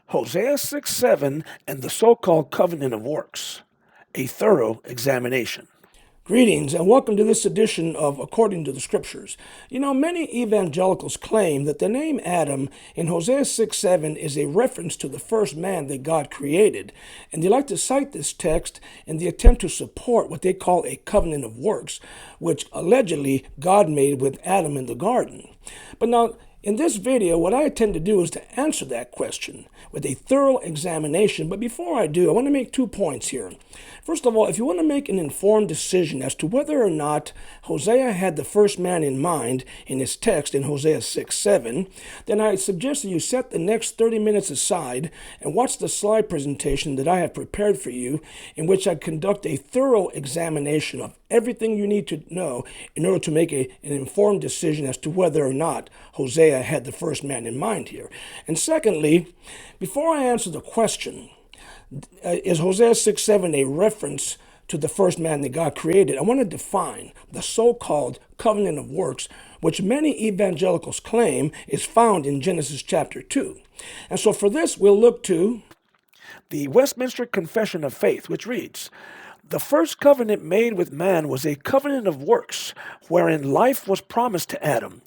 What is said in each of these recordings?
Hosea 6:7 and the so-called covenant of works, a thorough examination. Greetings and welcome to this edition of According to the Scriptures. Many evangelicals claim that the name Adam in Hosea 6:7 is a reference to the first man that God created, and they like to cite this text in the attempt to support what they call a covenant of works, which allegedly God made with Adam in the garden. But now, in this video, what I intend to do is to answer that question with a thorough examination. But before I do, I want to make 2 points here. First of all, if you want to make an informed decision as to whether or not Hosea had the first man in mind in his text in Hosea 6:7, then I suggest that you set the next 30 minutes aside and watch the slide presentation that I have prepared for you, in which I conduct a thorough examination of everything you need to know in order to make an informed decision as to whether or not Hosea had the first man in mind here. And secondly, before I answer the question, is Hosea 6:7 a reference to the first man that God created? I want to define the so-called covenant of works, which many evangelicals claim is found in Genesis chapter 2. And so for this, we'll look to the Westminster Confession of Faith, which reads, "The first covenant made with man was a covenant of works, wherein life was promised to Adam,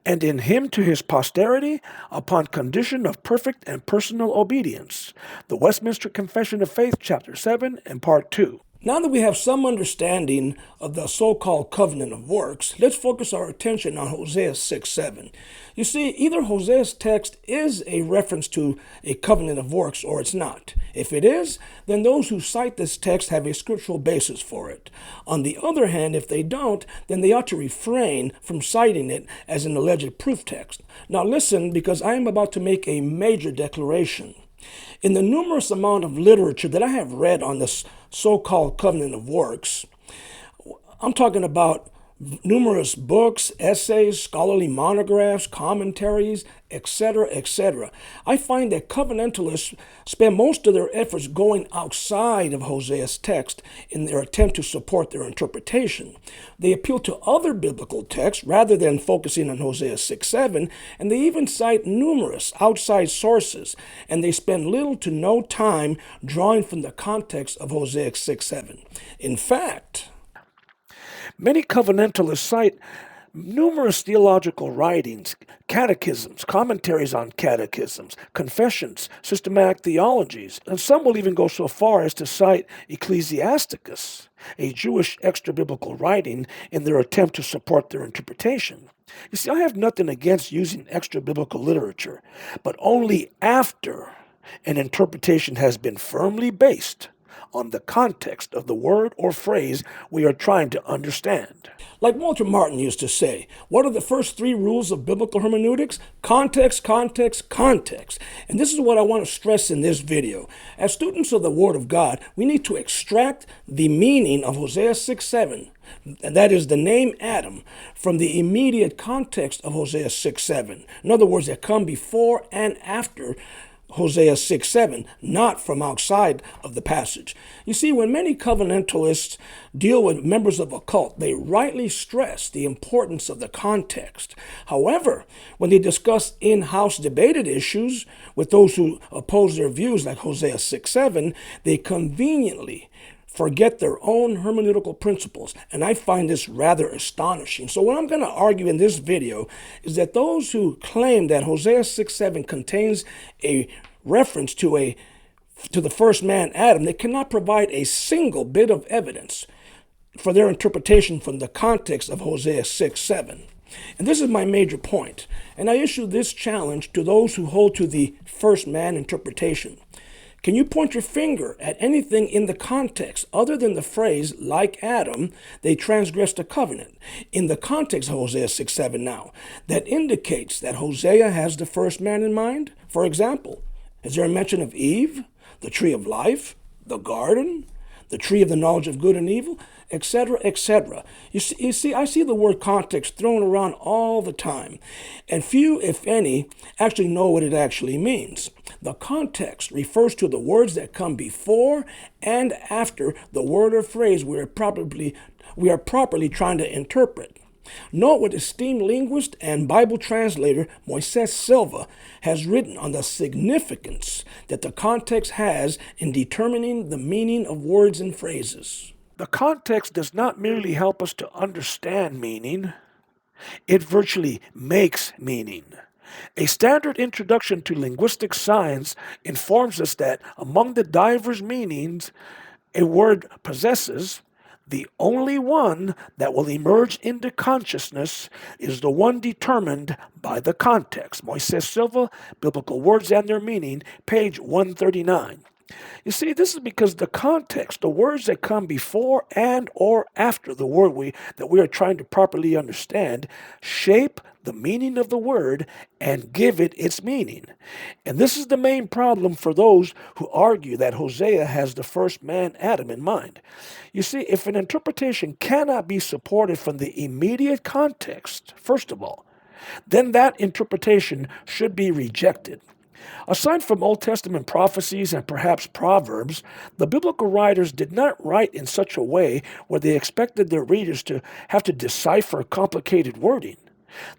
and in him to his posterity, upon condition of perfect and personal obedience." The Westminster Confession of Faith, chapter 7 and part 2. Now that we have some understanding of the so-called covenant of works, let's focus our attention on Hosea 6:7. You see, either Hosea's text is a reference to a covenant of works or it's not. If it is, then those who cite this text have a scriptural basis for it. On the other hand, if they don't, then they ought to refrain from citing it as an alleged proof text. Now listen, because I am about to make a major declaration. In the numerous amount of literature that I have read on this so-called covenant of works, I'm talking about numerous books, essays, scholarly monographs, commentaries, etc., etc. I find that covenantalists spend most of their efforts going outside of Hosea's text in their attempt to support their interpretation. They appeal to other biblical texts rather than focusing on Hosea 6:7, and they even cite numerous outside sources, and they spend little to no time drawing from the context of Hosea 6:7. In fact, many covenantalists cite numerous theological writings, catechisms, commentaries on catechisms, confessions, systematic theologies, and some will even go so far as to cite Ecclesiasticus, a Jewish extra-biblical writing, in their attempt to support their interpretation. You see, I have nothing against using extra-biblical literature, but only after an interpretation has been firmly based on the context of the word or phrase we are trying to understand. Like Walter Martin used to say, what are the first 3 rules of biblical hermeneutics? Context, context, context. And this is what I want to stress in this video. As students of the Word of God, we need to extract the meaning of Hosea 6:7, and that is the name Adam, from the immediate context of Hosea 6:7. In other words, that come before and after Hosea 6:7, not from outside of the passage. You see, when many covenantalists deal with members of a cult, they rightly stress the importance of the context. However, when they discuss in-house debated issues with those who oppose their views, like Hosea 6:7, they conveniently forget their own hermeneutical principles, and I find this rather astonishing. So what I'm going to argue in this video is that those who claim that Hosea 6:7 contains a reference to the first man, Adam, they cannot provide a single bit of evidence for their interpretation from the context of Hosea 6:7. And this is my major point, and I issue this challenge to those who hold to the first man interpretation. Can you point your finger at anything in the context other than the phrase, like Adam, they transgressed the covenant, in the context of Hosea 6:7 now, that indicates that Hosea has the first man in mind? For example, is there a mention of Eve, the tree of life, the garden, the tree of the knowledge of good and evil, etc., etc.? You see, I see the word context thrown around all the time, and few, if any, actually know what it actually means. The context refers to the words that come before and after the word or phrase we are properly trying to interpret. Note what esteemed linguist and Bible translator Moises Silva has written on the significance that the context has in determining the meaning of words and phrases. The context does not merely help us to understand meaning, it virtually makes meaning. A standard introduction to linguistic science informs us that among the diverse meanings a word possesses, the only one that will emerge into consciousness is the one determined by the context. Moises Silva, Biblical Words and Their Meaning, page 139. You see, this is because the context, the words that come before and or after the word that we are trying to properly understand, shape the meaning of the word and give it its meaning. And this is the main problem for those who argue that Hosea has the first man, Adam, in mind. You see, if an interpretation cannot be supported from the immediate context, first of all, then that interpretation should be rejected. Aside from Old Testament prophecies and perhaps proverbs, the biblical writers did not write in such a way where they expected their readers to have to decipher complicated wording.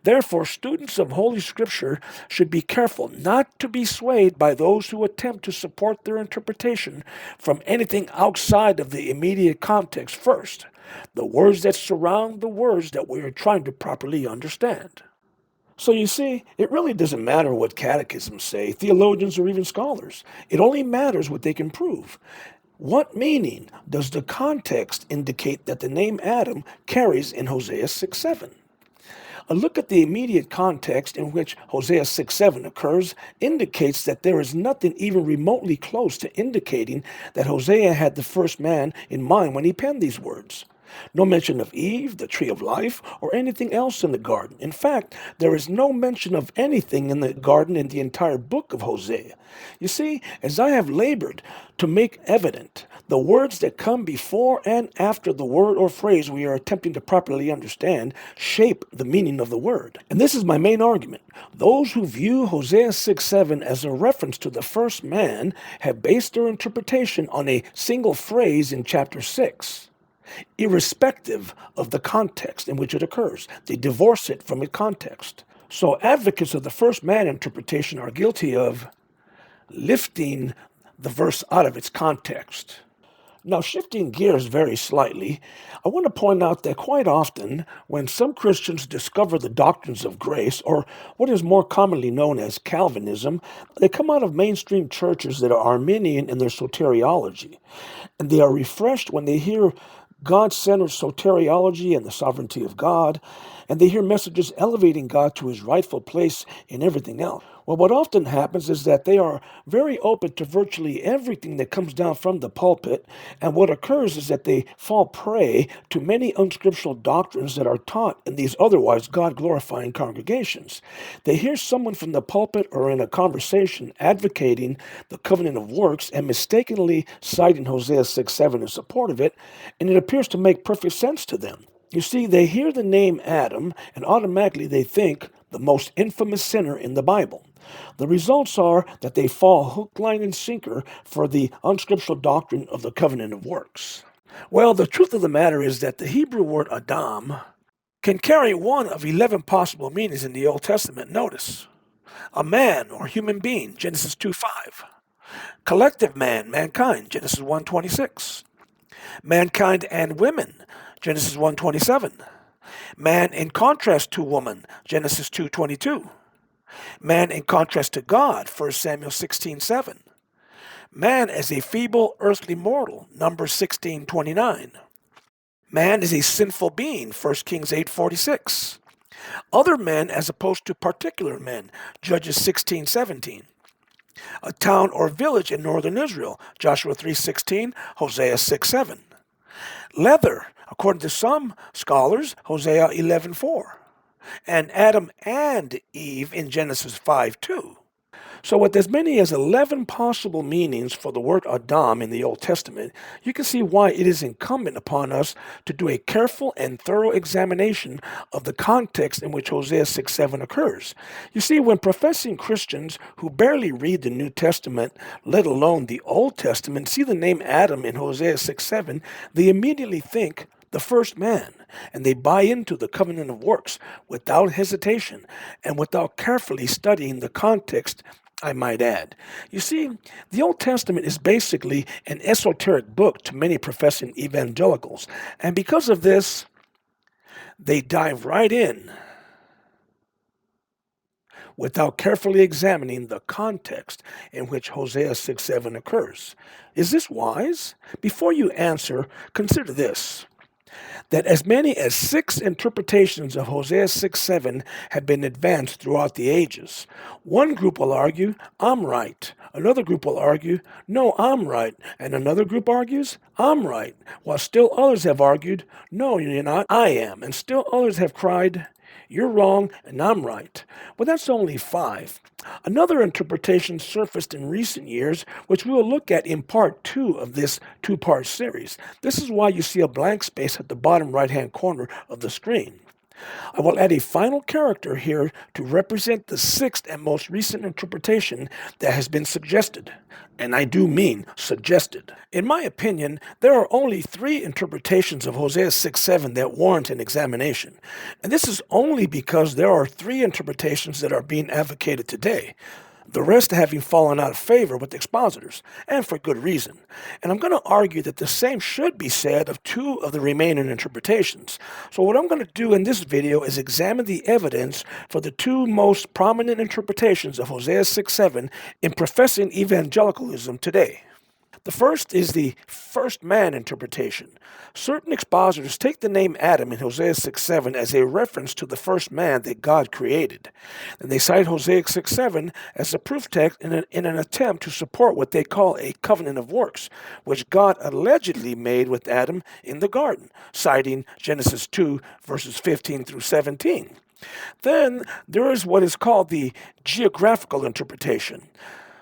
Therefore, students of Holy Scripture should be careful not to be swayed by those who attempt to support their interpretation from anything outside of the immediate context first, the words that surround the words that we are trying to properly understand. So you see, it really doesn't matter what catechisms say, theologians, or even scholars. It only matters what they can prove. What meaning does the context indicate that the name Adam carries in Hosea 6:7? A look at the immediate context in which Hosea 6:7 occurs indicates that there is nothing even remotely close to indicating that Hosea had the first man in mind when he penned these words. No mention of Eve, the tree of life, or anything else in the garden. In fact, there is no mention of anything in the garden in the entire book of Hosea. You see, as I have labored to make evident, the words that come before and after the word or phrase we are attempting to properly understand shape the meaning of the word. And this is my main argument. Those who view Hosea 6:7 as a reference to the first man have based their interpretation on a single phrase in chapter 6. Irrespective of the context in which it occurs. They divorce it from its context. So advocates of the first man interpretation are guilty of lifting the verse out of its context. Now, shifting gears very slightly, I want to point out that quite often, when some Christians discover the doctrines of grace, or what is more commonly known as Calvinism, they come out of mainstream churches that are Arminian in their soteriology. And they are refreshed when they hear God-centered soteriology and the sovereignty of God, and they hear messages elevating God to his rightful place in everything else. Well, what often happens is that they are very open to virtually everything that comes down from the pulpit, and what occurs is that they fall prey to many unscriptural doctrines that are taught in these otherwise God-glorifying congregations. They hear someone from the pulpit or in a conversation advocating the covenant of works and mistakenly citing Hosea 6:7 in support of it, and it appears to make perfect sense to them. You see, they hear the name Adam, and automatically they think the most infamous sinner in the Bible. The results are that they fall hook, line, and sinker for the unscriptural doctrine of the covenant of works. Well, the truth of the matter is that the Hebrew word Adam can carry one of 11 possible meanings in the Old Testament. Notice, a man or human being, Genesis 2:5. Collective man, mankind, Genesis 1:26. Mankind and women, Genesis 1:27. Man in contrast to woman, Genesis 2:22. Man in contrast to God, 1 Samuel 16:7. Man as a feeble earthly mortal, Numbers 16:29. Man is a sinful being, 1 Kings 8:46. Other men as opposed to particular men, Judges 16:17. A town or village in northern Israel, Joshua 3:16, Hosea 6:7. Leather, according to some scholars, Hosea 11:4. And Adam and Eve in Genesis 5:2. So with as many as 11 possible meanings for the word Adam in the Old Testament, you can see why it is incumbent upon us to do a careful and thorough examination of the context in which Hosea 6:7 occurs. You see, when professing Christians who barely read the New Testament, let alone the Old Testament, see the name Adam in Hosea 6:7, they immediately think the first man, and they buy into the covenant of works without hesitation and without carefully studying the context, I might add. You see, the Old Testament is basically an esoteric book to many professing evangelicals, and because of this, they dive right in without carefully examining the context in which Hosea 6:7 occurs. Is this wise? Before you answer, consider this: that as many as 6 interpretations of Hosea 6:7 have been advanced throughout the ages. One group will argue, I'm right. Another group will argue, no, I'm right. And another group argues, I'm right. While still others have argued, no, you're not, I am. And still others have cried, you're wrong and I'm right. Well, that's only 5. Another interpretation surfaced in recent years, which we will look at in part 2 of this 2-part series. This is why you see a blank space at the bottom right-hand corner of the screen. I will add a final character here to represent the 6th and most recent interpretation that has been suggested. And I do mean suggested. In my opinion, there are only 3 interpretations of Hosea 6:7 that warrant an examination. And this is only because there are 3 interpretations that are being advocated today, the rest having fallen out of favor with expositors, and for good reason. And I'm going to argue that the same should be said of 2 of the remaining interpretations. So what I'm going to do in this video is examine the evidence for the 2 most prominent interpretations of Hosea 6:7 in professing evangelicalism today. The first is the first man interpretation. Certain expositors take the name Adam in Hosea 6:7 as a reference to the first man that God created. And they cite Hosea 6:7 as a proof text in an attempt to support what they call a covenant of works, which God allegedly made with Adam in the garden, citing Genesis 2, verses 15 through 17. Then there is what is called the geographical interpretation.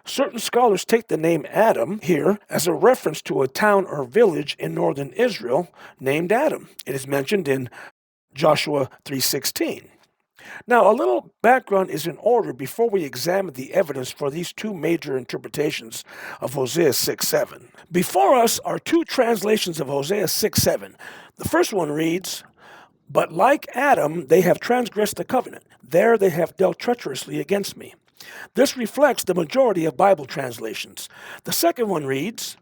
Certain scholars take the name Adam here as a reference to a town or village in northern Israel named Adam. It is mentioned in Joshua 3:16. Now, a little background is in order before we examine the evidence for these 2 major interpretations of Hosea 6:7. Before us are 2 translations of Hosea 6:7. The first one reads, "But like Adam, they have transgressed the covenant. There they have dealt treacherously against me." This reflects the majority of Bible translations. The second one reads,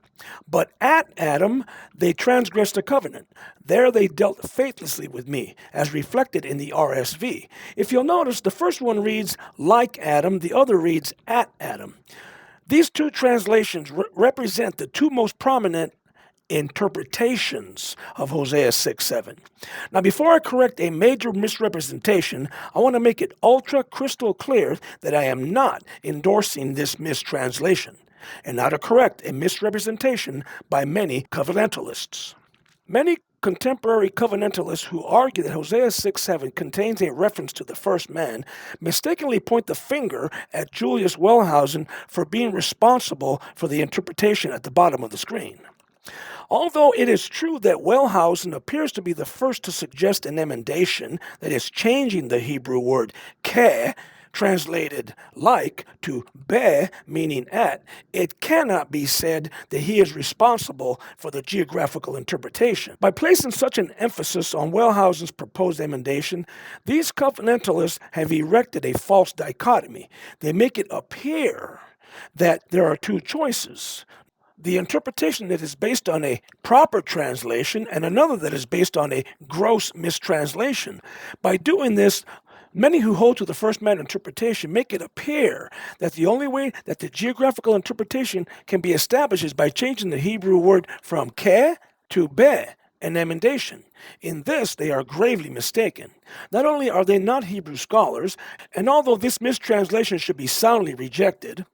"But at Adam they transgressed the covenant. There they dealt faithlessly with me," as reflected in the RSV. If you'll notice, the first one reads, "like Adam," the other reads, "at Adam." These 2 translations represent the 2 most prominent interpretations of Hosea 6:7. Now, before I correct a major misrepresentation, I want to make it ultra crystal clear that I am not endorsing this mistranslation, and now to correct a misrepresentation by many covenantalists. Many contemporary covenantalists who argue that Hosea 6:7 contains a reference to the first man mistakenly point the finger at Julius Wellhausen for being responsible for the interpretation at the bottom of the screen. Although it is true that Wellhausen appears to be the first to suggest an emendation, that is, changing the Hebrew word ke, translated like, to be, meaning at, it cannot be said that he is responsible for the geographical interpretation. By placing such an emphasis on Wellhausen's proposed emendation, these covenantalists have erected a false dichotomy. They make it appear that there are 2 choices: the interpretation that is based on a proper translation and another that is based on a gross mistranslation. By doing this, many who hold to the first man interpretation make it appear that the only way that the geographical interpretation can be established is by changing the Hebrew word from ke to be, an emendation. In this, they are gravely mistaken. Not only are they not Hebrew scholars, and although this mistranslation should be soundly rejected,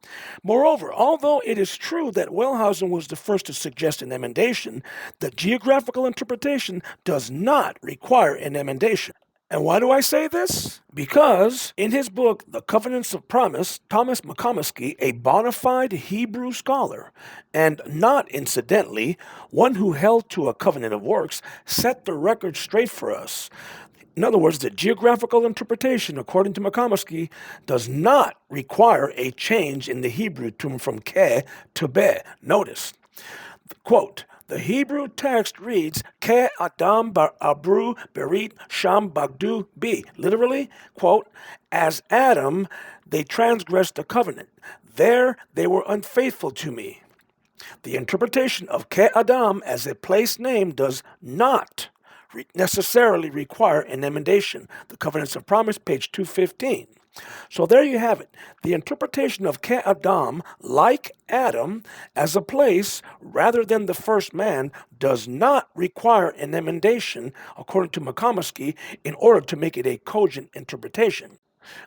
moreover, although it is true that Wellhausen was the first to suggest an emendation, the geographical interpretation does not require an emendation. And why do I say this? Because in his book, The Covenants of Promise, Thomas McComiskey, a bona fide Hebrew scholar, and not incidentally, one who held to a covenant of works, set the record straight for us. In other words, the geographical interpretation, according to McComiskey, does not require a change in the Hebrew term from ke to be. Notice, quote, The Hebrew text reads, Ke Adam Abru Berit Sham Bagdu Bi. Literally, quote, as Adam, they transgressed the covenant. There they were unfaithful to me. The interpretation of Ke Adam as a place name does not necessarily require an emendation. The Covenants of Promise, page 215. So there you have it. The interpretation of Ke Adam, like Adam, as a place rather than the first man, does not require an emendation, according to McComiskey, in order to make it a cogent interpretation.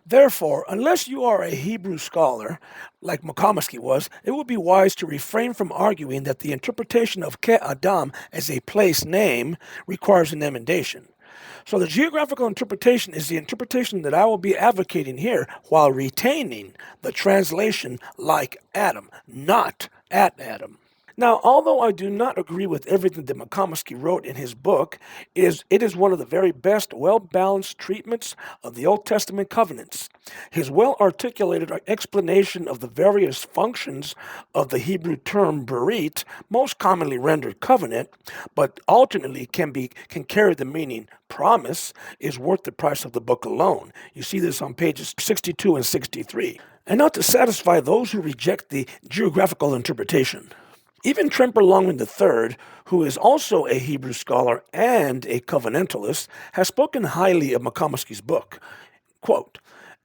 Therefore, unless you are a Hebrew scholar, like McComiskey was, it would be wise to refrain from arguing that the interpretation of Ke Adam as a place name requires an emendation. So the geographical interpretation is the interpretation that I will be advocating here while retaining the translation like Adam, not at Adam. Now, although I do not agree with everything that McComiskey wrote in his book, it is one of the very best, well-balanced treatments of the Old Testament covenants. His well-articulated explanation of the various functions of the Hebrew term berit, most commonly rendered covenant, but alternately can carry the meaning promise, is worth the price of the book alone. You see this on pages 62 and 63. And not to satisfy those who reject the geographical interpretation. Even Tremper Longman III, who is also a Hebrew scholar and a covenantalist, has spoken highly of McComiskey's book. Quote,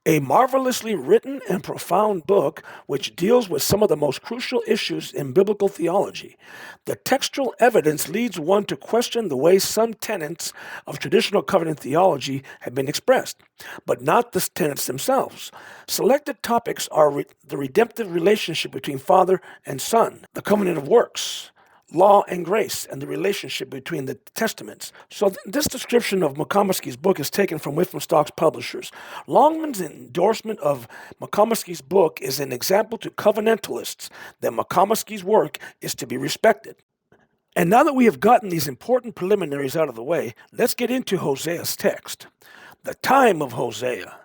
a marvelously written and profound book which deals with some of the most crucial issues in biblical theology. The textual evidence leads one to question the way some tenets of traditional covenant theology have been expressed, but not the tenets themselves. Selected topics are the redemptive relationship between Father and Son, the covenant of works, law and grace, and the relationship between the testaments. So this description of McComiskey's book is taken from Whitman-Stocks Publishers. Longman's endorsement of McComiskey's book is an example to covenantalists that McComiskey's work is to be respected. And now that we have gotten these important preliminaries out of the way, let's get into Hosea's text. The time of Hosea,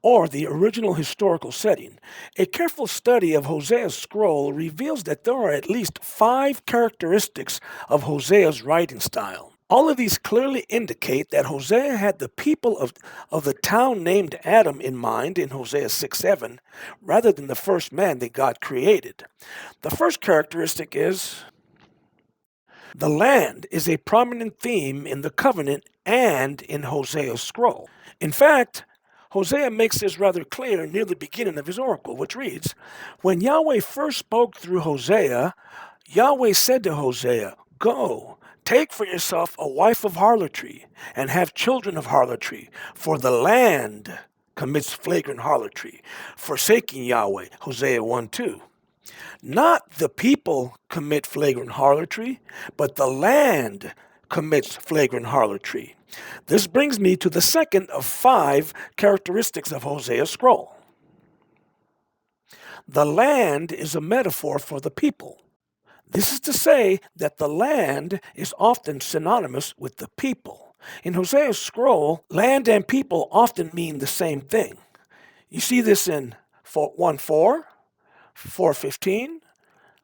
or the original historical setting. A careful study of Hosea's scroll reveals that there are at least 5 characteristics of Hosea's writing style. All of these clearly indicate that Hosea had the people of the town named Adam in mind in Hosea 6:7, rather than the first man that God created. The first characteristic is the land is a prominent theme in the covenant and in Hosea's scroll. In fact, Hosea makes this rather clear near the beginning of his oracle, which reads, when Yahweh first spoke through Hosea, Yahweh said to Hosea, go, take for yourself a wife of harlotry, and have children of harlotry, for the land commits flagrant harlotry, forsaking Yahweh, Hosea 1:2. Not the people commit flagrant harlotry, but the land commits flagrant harlotry. This brings me to the second of 5 characteristics of Hosea's scroll. The land is a metaphor for the people. This is to say that the land is often synonymous with the people. In Hosea's scroll, land and people often mean the same thing. You see this in 1:4, 4:15,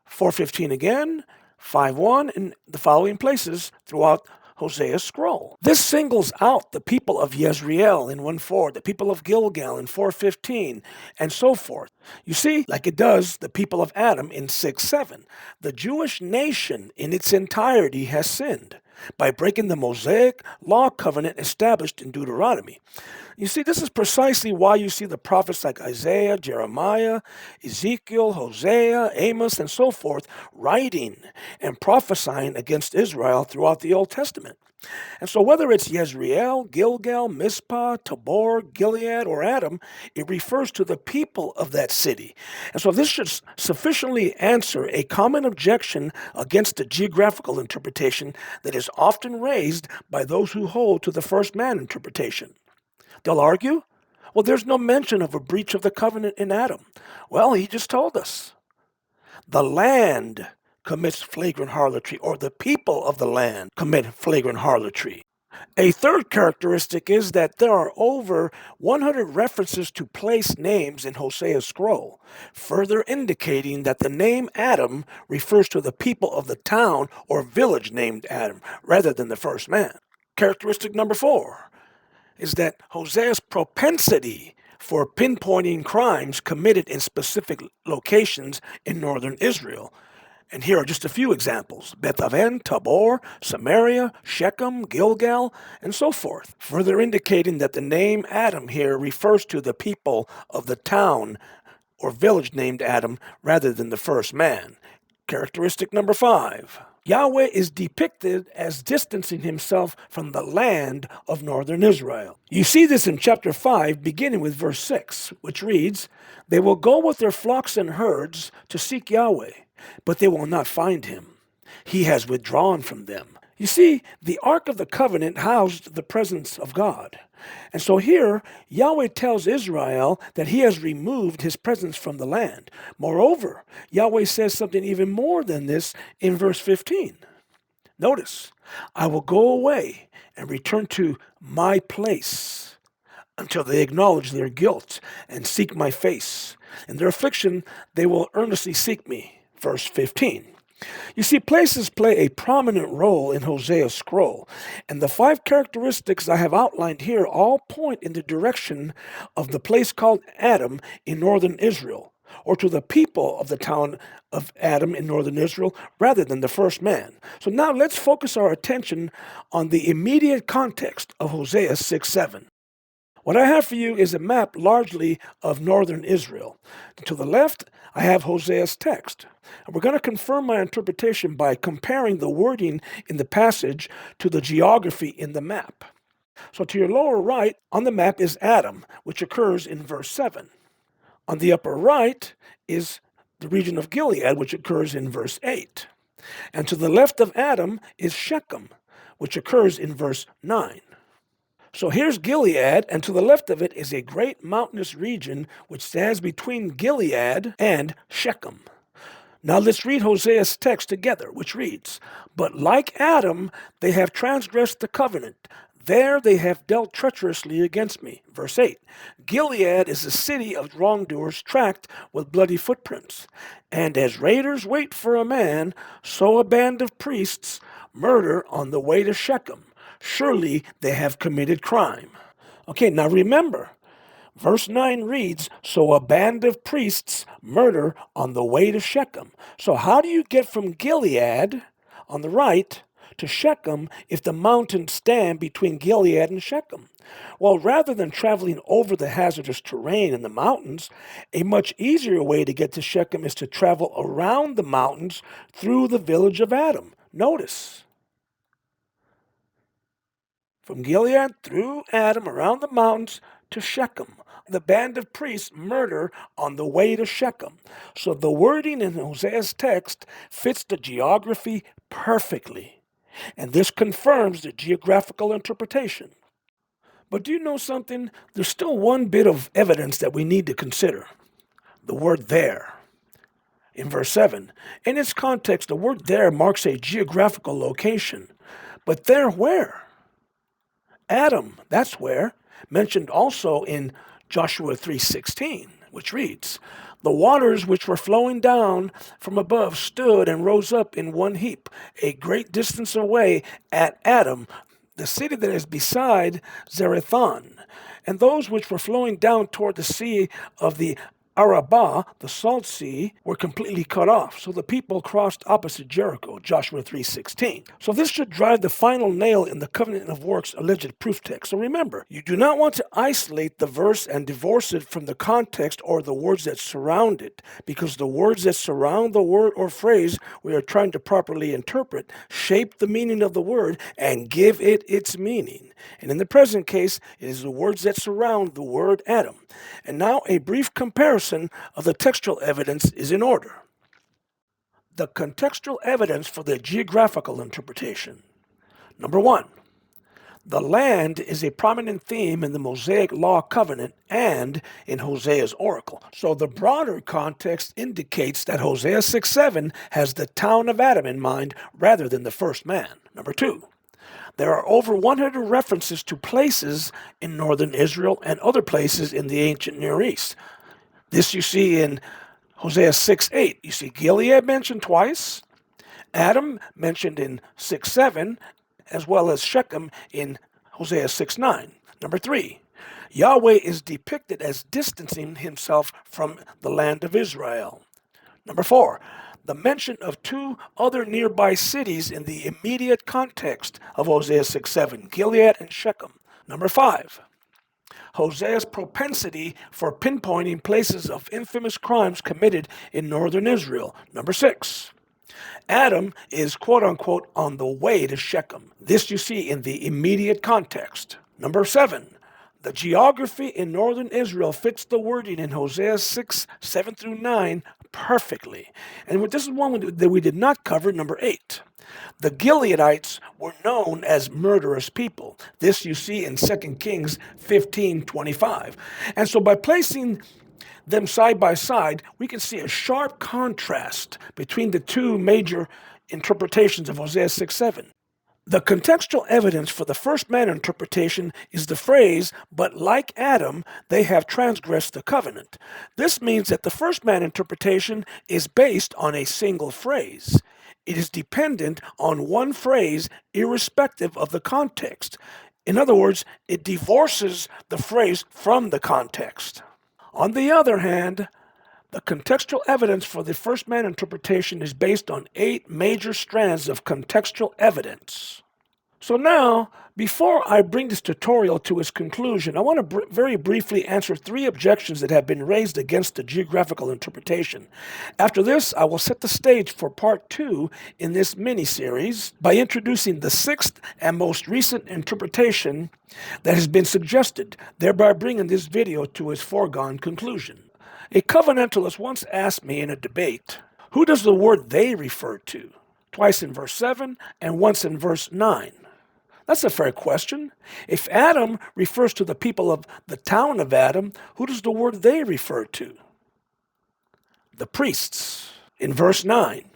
4:15 again, 5:1, and the following places throughout Hosea's scroll. This singles out the people of Yezreel in 1:4, the people of Gilgal in 4:15, and so forth. You see, like it does the people of Adam in 6:7. The Jewish nation in its entirety has sinned by breaking the Mosaic law covenant established in Deuteronomy. You see, this is precisely why you see the prophets like Isaiah, Jeremiah, Ezekiel, Hosea, Amos, and so forth writing and prophesying against Israel throughout the Old Testament. And so whether it's Yezreel, Gilgal, Mizpah, Tabor, Gilead, or Adam, it refers to the people of that city. And so this should sufficiently answer a common objection against the geographical interpretation that is often raised by those who hold to the first man interpretation. They'll argue, well, there's no mention of a breach of the covenant in Adam. Well, he just told us. The land commits flagrant harlotry, or the people of the land commit flagrant harlotry. A third characteristic is that there are over 100 references to place names in Hosea's scroll, further indicating that the name Adam refers to the people of the town or village named Adam rather than the first man. Characteristic number 4 is that Hosea's propensity for pinpointing crimes committed in specific locations in northern Israel. And here are just a few examples: Beth-aven, Tabor, Samaria, Shechem, Gilgal, and so forth, further indicating that the name Adam here refers to the people of the town or village named Adam rather than the first man. Characteristic number 5. Yahweh is depicted as distancing himself from the land of northern Israel. You see this in chapter 5, beginning with verse 6, which reads, "They will go with their flocks and herds to seek Yahweh, but they will not find him. He has withdrawn from them." You see, the Ark of the Covenant housed the presence of God. And so here, Yahweh tells Israel that he has removed his presence from the land. Moreover, Yahweh says something even more than this in verse 15. Notice, "I will go away and return to my place until they acknowledge their guilt and seek my face. In their affliction, they will earnestly seek me." Verse 15. You see, places play a prominent role in Hosea's scroll, and the 5 characteristics I have outlined here all point in the direction of the place called Adam in northern Israel, or to the people of the town of Adam in northern Israel, rather than the first man. So now let's focus our attention on the immediate context of Hosea 6:7. What I have for you is a map largely of northern Israel. To the left, I have Hosea's text. And we're going to confirm my interpretation by comparing the wording in the passage to the geography in the map. So to your lower right on the map is Adam, which occurs in verse 7. On the upper right is the region of Gilead, which occurs in verse 8. And to the left of Adam is Shechem, which occurs in verse 9. So here's Gilead, and to the left of it is a great mountainous region which stands between Gilead and Shechem. Now let's read Hosea's text together, which reads, "But like Adam, they have transgressed the covenant. There they have dealt treacherously against me." Verse 8, "Gilead is a city of wrongdoers tracked with bloody footprints. And as raiders wait for a man, so a band of priests murder on the way to Shechem. Surely they have committed crime." Okay, now remember, verse 9 reads, "So a band of priests murder on the way to Shechem." So how do you get from Gilead on the right to Shechem if the mountains stand between Gilead and Shechem? Well, rather than traveling over the hazardous terrain in the mountains, a much easier way to get to Shechem is to travel around the mountains through the village of Adam. Notice, from Gilead through Adam around the mountains to Shechem. The band of priests murder on the way to Shechem. So the wording in Hosea's text fits the geography perfectly. And this confirms the geographical interpretation. But do you know something? There's still one bit of evidence that we need to consider. The word "there." In verse 7, in its context, the word "there" marks a geographical location. But there where? Adam, that's where, mentioned also in Joshua 3:16, which reads, "The waters which were flowing down from above stood and rose up in one heap, a great distance away at Adam, the city that is beside Zarethan. And those which were flowing down toward the sea of the Arabah, the salt sea, were completely cut off. So the people crossed opposite Jericho," Joshua 3:16. So this should drive the final nail in the covenant of works alleged proof text. So remember, you do not want to isolate the verse and divorce it from the context or the words that surround it, because the words that surround the word or phrase we are trying to properly interpret shape the meaning of the word and give it its meaning. And in the present case, it is the words that surround the word Adam. And now a brief comparison of the textual evidence is in order. The contextual evidence for the geographical interpretation. Number 1, the land is a prominent theme in the Mosaic Law covenant and in Hosea's oracle. So the broader context indicates that Hosea 6:7 has the town of Adam in mind rather than the first man. Number 2, There are over 100 references to places in northern Israel and other places in the ancient Near East. This you see in Hosea 6:8. You see Gilead mentioned twice, Adam mentioned in 6:7, as well as Shechem in Hosea 6:9. Number 3, Yahweh is depicted as distancing himself from the land of Israel. Number 4, the mention of two other nearby cities in the immediate context of Hosea 6:7, Gilead and Shechem. Number 5, Hosea's propensity for pinpointing places of infamous crimes committed in northern Israel. Number 6, Adam is quote-unquote on the way to Shechem. This you see in the immediate context. Number 7, the geography in northern Israel fits the wording in Hosea 6:7-9 perfectly. And this is one that we did not cover, number 8. The Gileadites were known as murderous people. This you see in 2 Kings 15:25. And so by placing them side by side, we can see a sharp contrast between the two major interpretations of Hosea 6:7. The contextual evidence for the first man interpretation is the phrase, but like Adam, they have transgressed the covenant. This means that the first man interpretation is based on a single phrase. It is dependent on one phrase irrespective of the context. In other words, it divorces the phrase from the context. On the other hand, the contextual evidence for the first man interpretation is based on 8 major strands of contextual evidence. So now, before I bring this tutorial to its conclusion, I want to very briefly answer 3 objections that have been raised against the geographical interpretation. After this, I will set the stage for part 2 in this mini-series by introducing the 6th and most recent interpretation that has been suggested, thereby bringing this video to its foregone conclusion. A covenantalist once asked me in a debate, who does the word they refer to? Twice in verse 7 and once in verse 9. That's a fair question. If Adam refers to the people of the town of Adam, who does the word they refer to? The priests. In verse 9,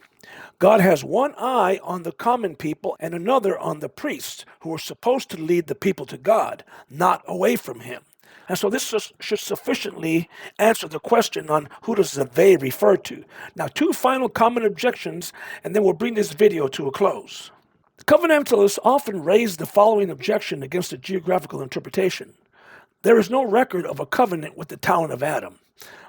God has one eye on the common people and another on the priests, who are supposed to lead the people to God, not away from him. And so this should sufficiently answer the question on who does the they refer to. Now, 2 final common objections, and then we'll bring this video to a close. Covenantalists often raise the following objection against the geographical interpretation. There is no record of a covenant with the town of Adam.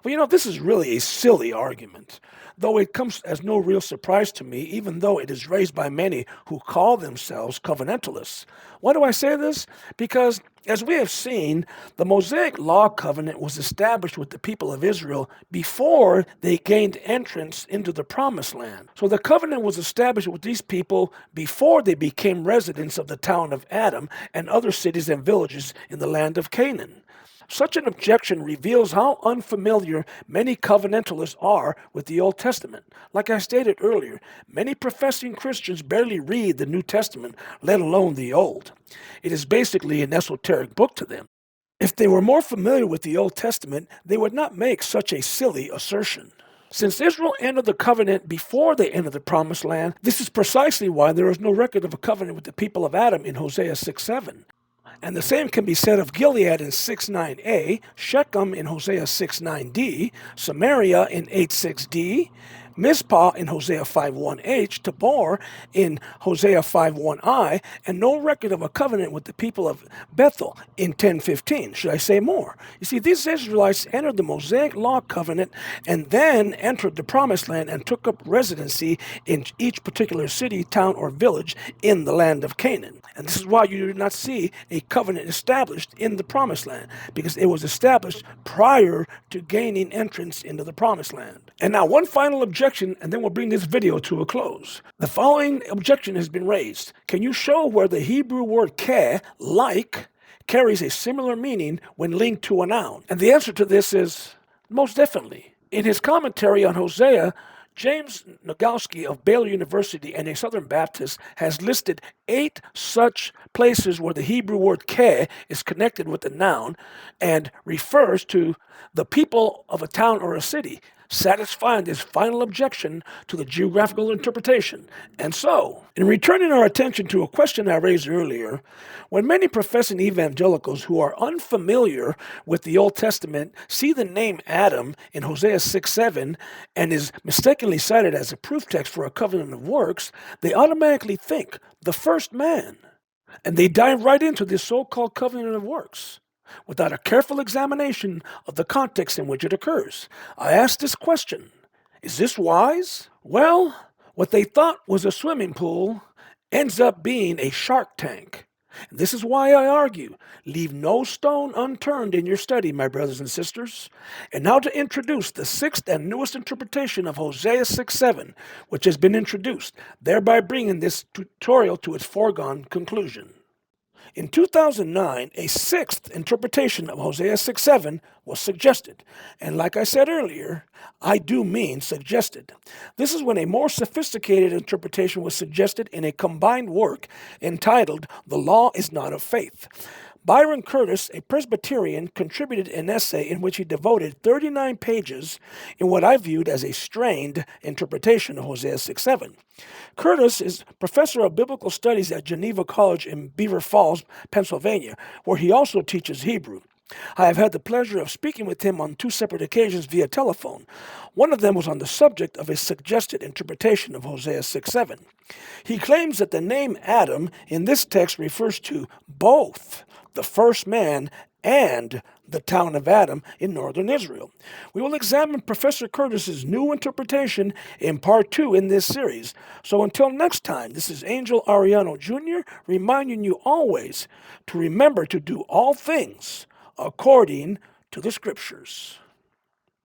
Well, this is really a silly argument, though it comes as no real surprise to me, even though it is raised by many who call themselves covenantalists. Why do I say this? Because, as we have seen, the Mosaic Law covenant was established with the people of Israel before they gained entrance into the Promised Land. So the covenant was established with these people before they became residents of the town of Adam and other cities and villages in the land of Canaan. Such an objection reveals how unfamiliar many covenantalists are with the Old Testament. Like I stated earlier, many professing Christians barely read the New Testament, let alone the Old. It is basically an esoteric book to them. If they were more familiar with the Old Testament, they would not make such a silly assertion. Since Israel entered the covenant before they entered the Promised Land, this is precisely why there is no record of a covenant with the people of Adam in Hosea 6:7. And the same can be said of Gilead in 6:9a, Shechem in Hosea 6:9d, Samaria in 8:6d, Mizpah in Hosea 5:1h, Tabor in Hosea 5:1i, and no record of a covenant with the people of Bethel in 10:15. Should I say more? You see, these Israelites entered the Mosaic Law covenant and then entered the Promised Land and took up residency in each particular city, town, or village in the land of Canaan. And this is why you do not see a covenant established in the Promised Land, because it was established prior to gaining entrance into the Promised Land. And now one final objection, and then we'll bring this video to a close. The following objection has been raised. Can you show where the Hebrew word keh, like, carries a similar meaning when linked to a noun? And the answer to this is most definitely. In his commentary on Hosea, James Nagowski of Baylor University and a Southern Baptist has listed 8 such places where the Hebrew word keh is connected with the noun and refers to the people of a town or a city. satisfying this final objection to the geographical interpretation. And so, in returning our attention to a question I raised earlier, when many professing evangelicals who are unfamiliar with the Old Testament see the name Adam in Hosea 6:7 and is mistakenly cited as a proof text for a covenant of works, they automatically think the first man, and they dive right into this so-called covenant of works without a careful examination of the context in which it occurs. I ask this question: is this wise? Well, what they thought was a swimming pool ends up being a shark tank. And this is why I argue, leave no stone unturned in your study, my brothers and sisters. And now to introduce the sixth and newest interpretation of Hosea 6:7, which has been introduced, thereby bringing this tutorial to its foregone conclusion. In 2009, a sixth interpretation of Hosea 6:7 was suggested. And like I said earlier, I do mean suggested. This is when a more sophisticated interpretation was suggested in a combined work entitled The Law is Not of Faith. Byron Curtis, a Presbyterian, contributed an essay in which he devoted 39 pages in what I viewed as a strained interpretation of Hosea 6:7. Curtis is professor of biblical studies at Geneva College in Beaver Falls, Pennsylvania, where he also teaches Hebrew. I have had the pleasure of speaking with him on two separate occasions via telephone. One of them was on the subject of a suggested interpretation of Hosea 6:7. He claims that the name Adam in this text refers to both the first man and the town of Adam in northern Israel. We will examine Professor Curtis's new interpretation in part 2 in this series. So until next time, this is Angel Ariano Jr. reminding you always to remember to do all things according to the Scriptures.